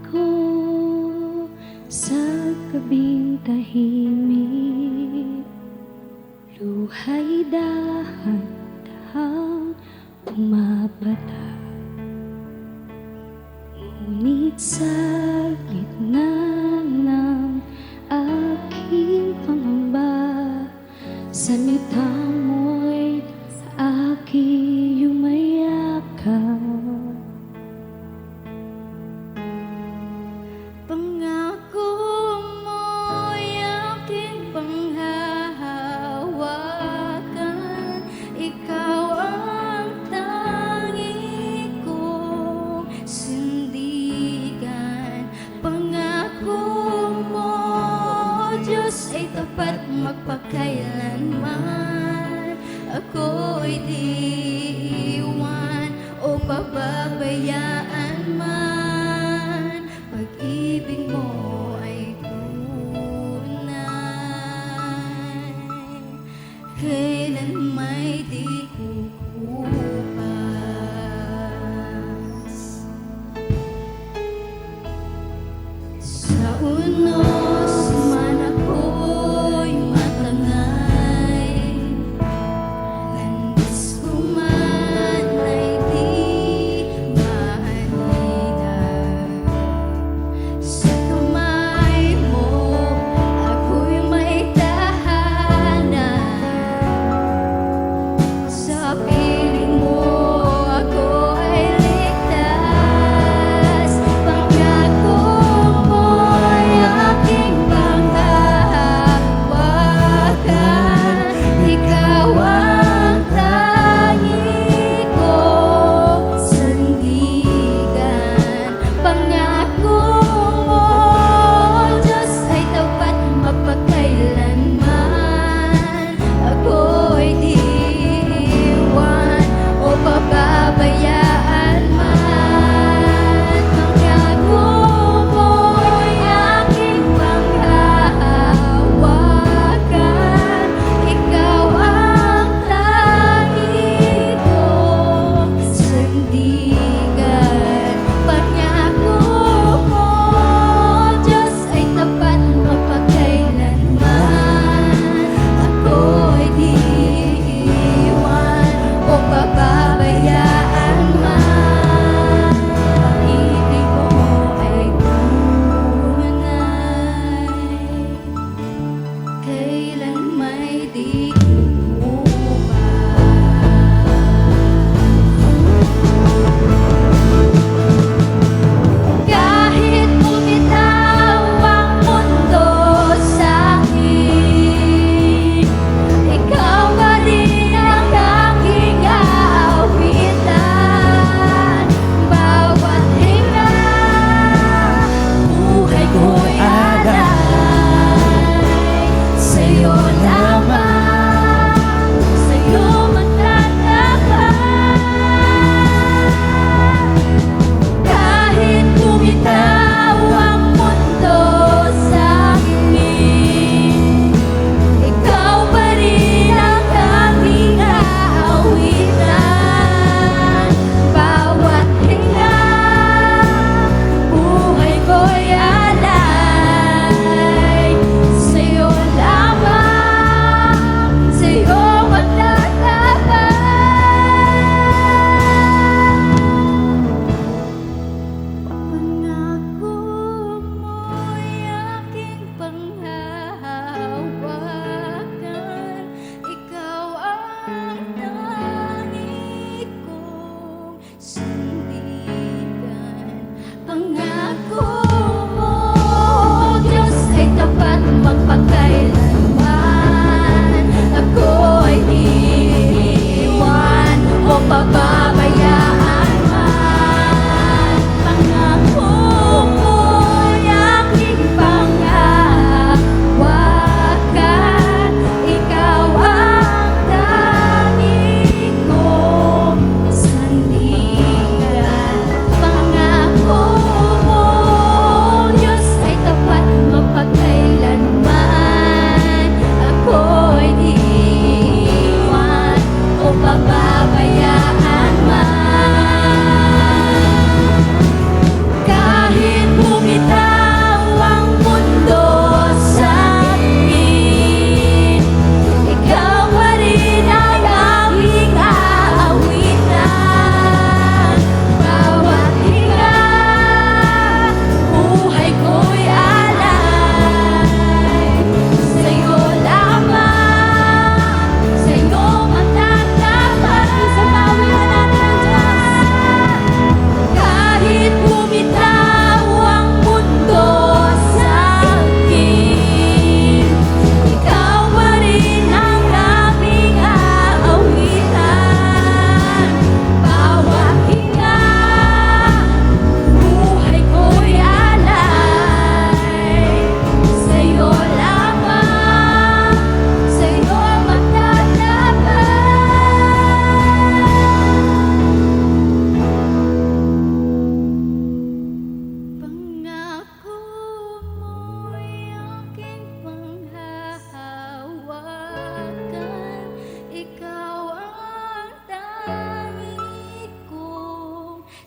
ko sa gabing tahimik, luha'y dahan-dahang bumabata. Ngunit sa gitna ng aking pangamba, salita mo'y sa aking yumayakap. Pangako mo'y aking panghahawakan, ikaw ang tangi kong sandigan. Pangako mo, Diyos, ay tapat magpakailanman. Ako'y di iwan o pababayaan man. Pag-ibig mo ay tunay, kailan may di kukupas. Sa unos man ako'y matangay, landas ko man ay di mahina. Sa kamay mo ako'y may tahanan, sa piling mo ako ay ligtas. Pangako mo'y aking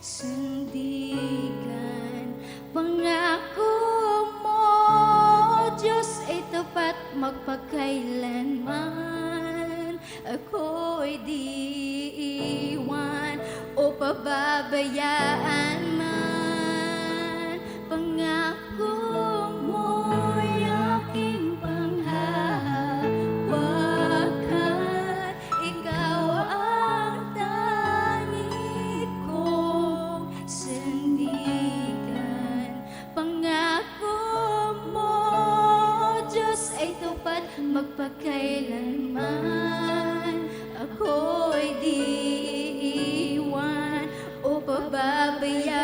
sandigan. Pangako mo, Diyos ay tapat magpakailanman. Ako'y di iwan o pababayaan man. Pangako mo'y aking panghahawakan. Ikaw ang tanging kong sandigan. Pangako mo, Diyos ay tupad magpakailanman. Ako'y di iwan o pababayaan.